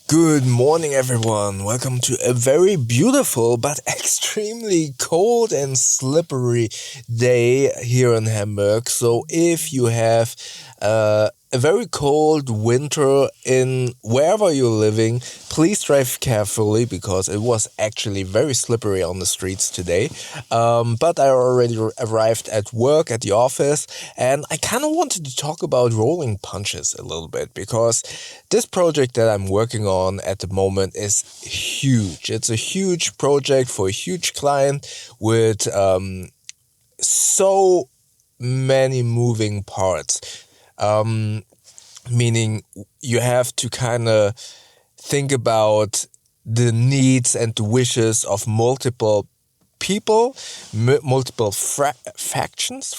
Good morning, everyone. Welcome to a very beautiful but extremely cold and slippery day here in Hamburg. So, if you have a very cold winter in wherever you're living, please drive carefully because it was actually very slippery on the streets today. But I already arrived at work at the office, and I kind of wanted to talk about rolling punches a little bit because this project that I'm working on at the moment is huge. It's a huge project for a huge client with so many moving parts. Meaning you have to kind of think about the needs and the wishes of multiple people, multiple factions.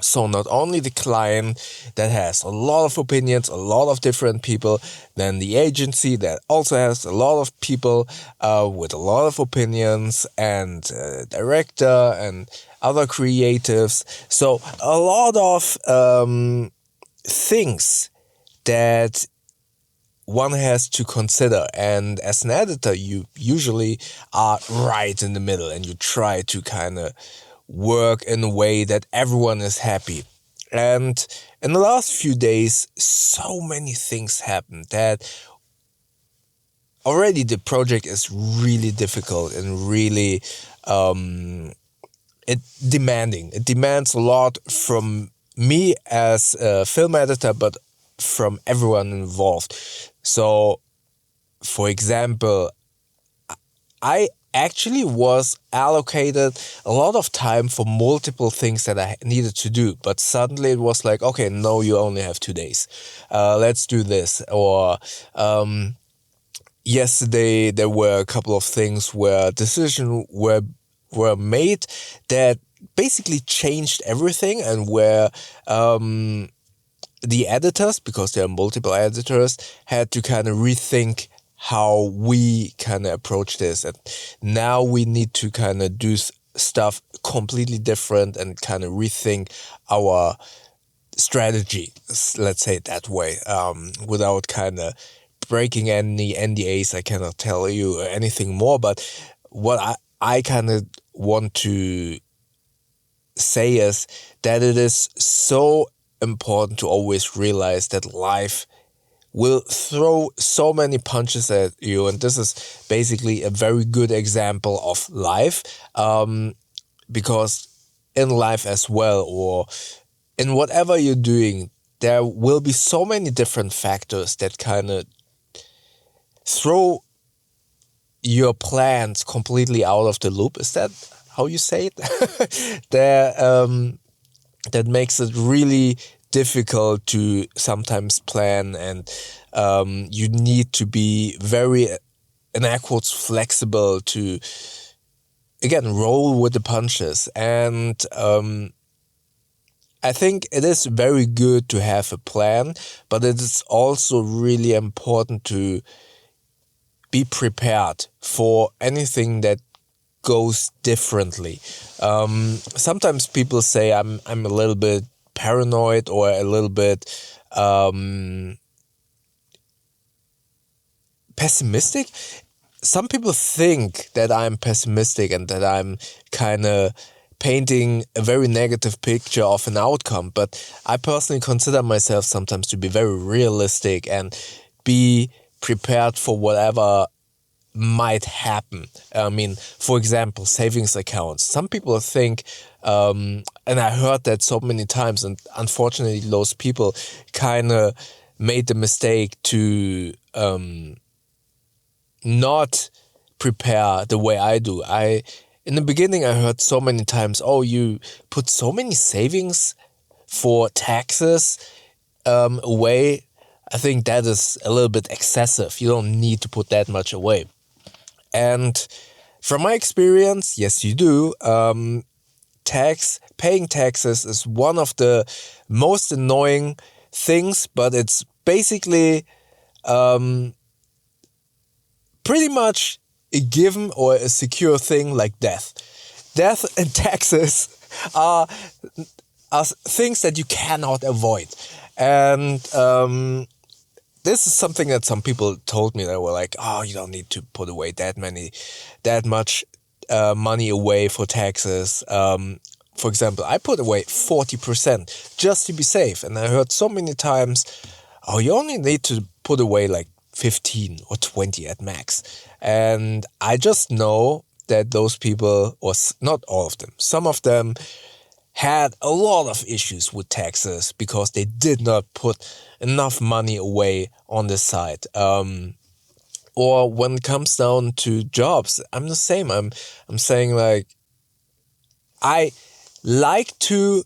So not only the client that has a lot of opinions, a lot of different people, then the agency that also has a lot of people with a lot of opinions, and director and other creatives. So a lot of things that one has to consider, and as an editor you usually are right in the middle and you try to kind of work in a way that everyone is happy. And in the last few days, so many things happened that already the project is really difficult and really demanding. It demands a lot from me as a film editor, but from everyone involved. So, for example, I actually was allocated a lot of time for multiple things that I needed to do, but suddenly it was like, okay, no, you only have 2 days. Let's do this. Or yesterday there were a couple of things where decisions were made that basically changed everything, and where the editors, because there are multiple editors, had to kind of rethink how we kind of approach this. And now we need to kind of do stuff completely different and kind of rethink our strategy, let's say it that way, without kind of breaking any NDAs. I cannot tell you anything more, but what I kind of want to say is that it is so important to always realize that life will throw so many punches at you, and this is basically a very good example of life, because in life as well, or in whatever you're doing, there will be so many different factors that kind of throw your plans completely out of the loop. Is that how you say it? there that makes it really difficult to sometimes plan, and you need to be very, in air quotes, flexible to, again, roll with the punches. And I think it is very good to have a plan, but it is also really important to be prepared for anything that goes differently. Sometimes people say I'm a little bit paranoid or a little bit pessimistic. Some people think that I'm pessimistic and that I'm kind of painting a very negative picture of an outcome, but I personally consider myself sometimes to be very realistic and be prepared for whatever might happen. I mean, for example, savings accounts. Some people think, and I heard that so many times, and unfortunately those people kind of made the mistake to not prepare the way I do. In the beginning I heard so many times, oh, you put so many savings for taxes away. I think that is a little bit excessive. You don't need to put that much away. And from my experience, yes, you do. Paying taxes is one of the most annoying things, but it's basically pretty much a given or a secure thing like death. Death and taxes are things that you cannot avoid. And this is something that some people told me. They were like, "Oh, you don't need to put away that much money away for taxes." For example, I put away 40% just to be safe, and I heard so many times, "Oh, you only need to put away like 15 or 20 at max." And I just know that those people, or not all of them, some of them had a lot of issues with taxes because they did not put enough money away on the side. Or when it comes down to jobs, I'm the same. I'm saying like I like to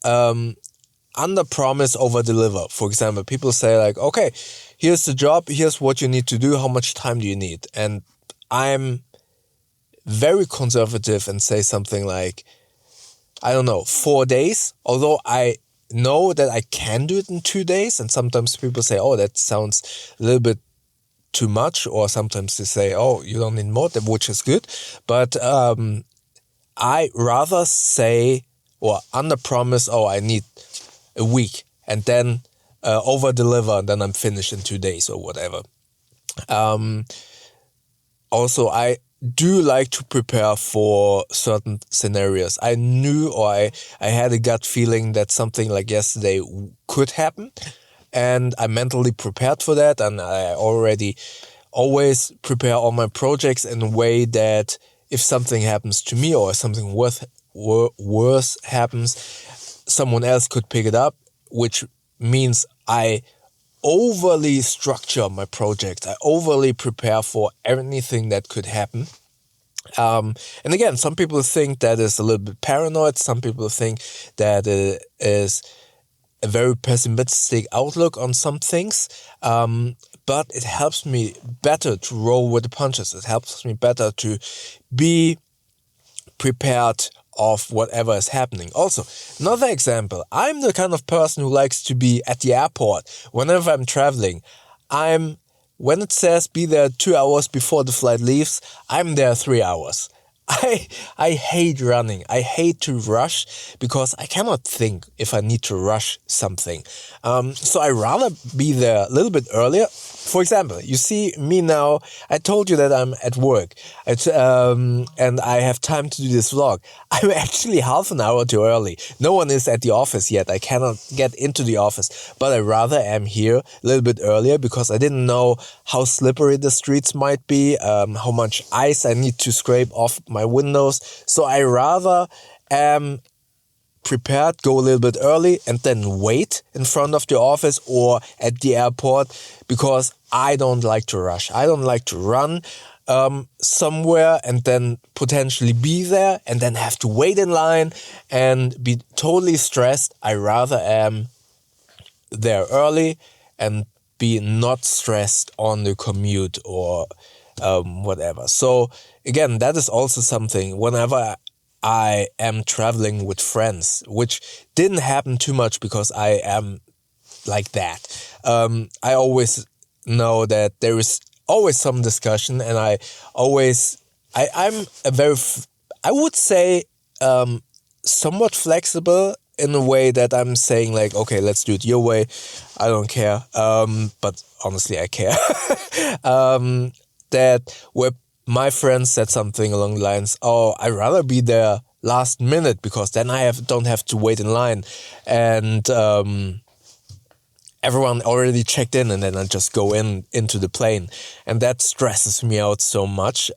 under promise over deliver. For example, people say like, okay, here's the job, here's what you need to do, how much time do you need? And I'm very conservative and say something like, I don't know, 4 days, although I know that I can do it in 2 days. And sometimes people say, oh, that sounds a little bit too much. Or sometimes they say, oh, you don't need more, which is good. But I rather say or under promise, oh, I need a week, and then over deliver, and then I'm finished in 2 days or whatever. Also, I do like to prepare for certain scenarios. I knew, or I had a gut feeling that something like yesterday could happen, and I mentally prepared for that, and I already always prepare all my projects in a way that if something happens to me or something worse happens, someone else could pick it up, which means I overly structure my project. I overly prepare for anything that could happen. And again, some people think that is a little bit paranoid. Some people think that it is a very pessimistic outlook on some things. But it helps me better to roll with the punches. It helps me better to be prepared of whatever is happening. Also, another example, I'm the kind of person who likes to be at the airport whenever I'm traveling. When it says be there 2 hours before the flight leaves, I'm there 3 hours. I hate running. I hate to rush because I cannot think if I need to rush something. So I rather be there a little bit earlier. For example, you see me now. I told you that I'm at work, and I have time to do this vlog. I'm actually half an hour too early. No one is at the office yet. I cannot get into the office, but I rather am here a little bit earlier because I didn't know how slippery the streets might be, how much ice I need to scrape off my windows. So I rather am prepared, go a little bit early, and then wait in front of the office or at the airport because I don't like to rush. I don't like to run somewhere and then potentially be there and then have to wait in line and be totally stressed. I rather am there early and be not stressed on the commute or whatever. So again, that is also something whenever I am traveling with friends, which didn't happen too much because I am like that. I always know that there is always some discussion, and I'm a very, I would say, somewhat flexible in a way that I'm saying like, okay, let's do it your way. I don't care. But honestly, I care. That where my friends said something along the lines, oh, I'd rather be there last minute because then I don't have to wait in line. And everyone already checked in and then I just go into the plane. And that stresses me out so much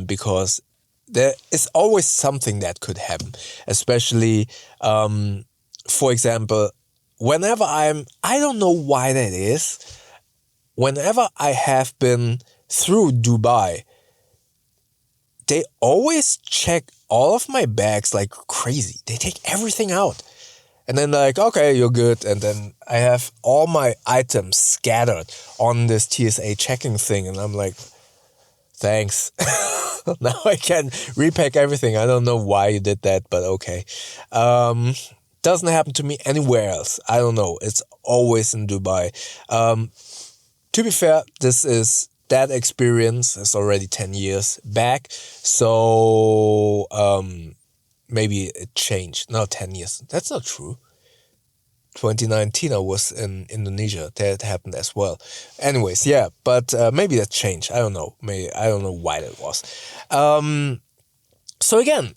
because there is always something that could happen. Especially, for example, whenever I don't know why that is, whenever I have been through Dubai, they always check all of my bags like crazy. They take everything out. And then they're like, okay, you're good. And then I have all my items scattered on this TSA checking thing. And I'm like, thanks. Now I can repack everything. I don't know why you did that, but okay. Doesn't happen to me anywhere else. I don't know. It's always in Dubai. To be fair, that experience is already 10 years back. So maybe it changed. No, 10 years. That's not true. 2019 I was in Indonesia. That happened as well. Anyways, yeah, but maybe that changed. I don't know. Maybe I don't know why that was. So again,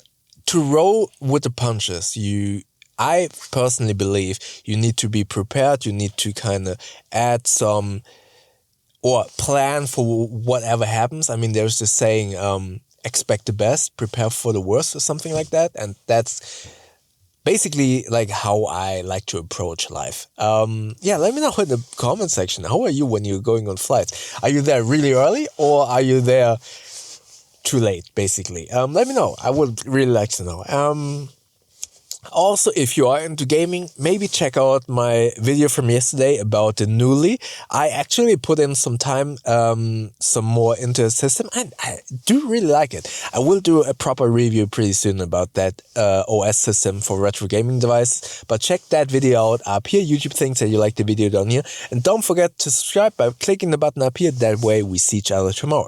to roll with the punches, I personally believe you need to be prepared. You need to kind of add some or plan for whatever happens. I mean, there's this saying, expect the best, prepare for the worst, or something like that. And that's basically like how I like to approach life. Yeah, let me know in the comment section. How are you when you're going on flights? Are you there really early or are you there too late, basically? Let me know. I would really like to know. Also, if you are into gaming, maybe check out my video from yesterday about the Newly. I actually put in some time, some more into the system, and I do really like it. I will do a proper review pretty soon about that OS system for retro gaming devices. But check that video out up here. YouTube thinks that you like the video down here. And don't forget to subscribe by clicking the button up here. That way we see each other tomorrow.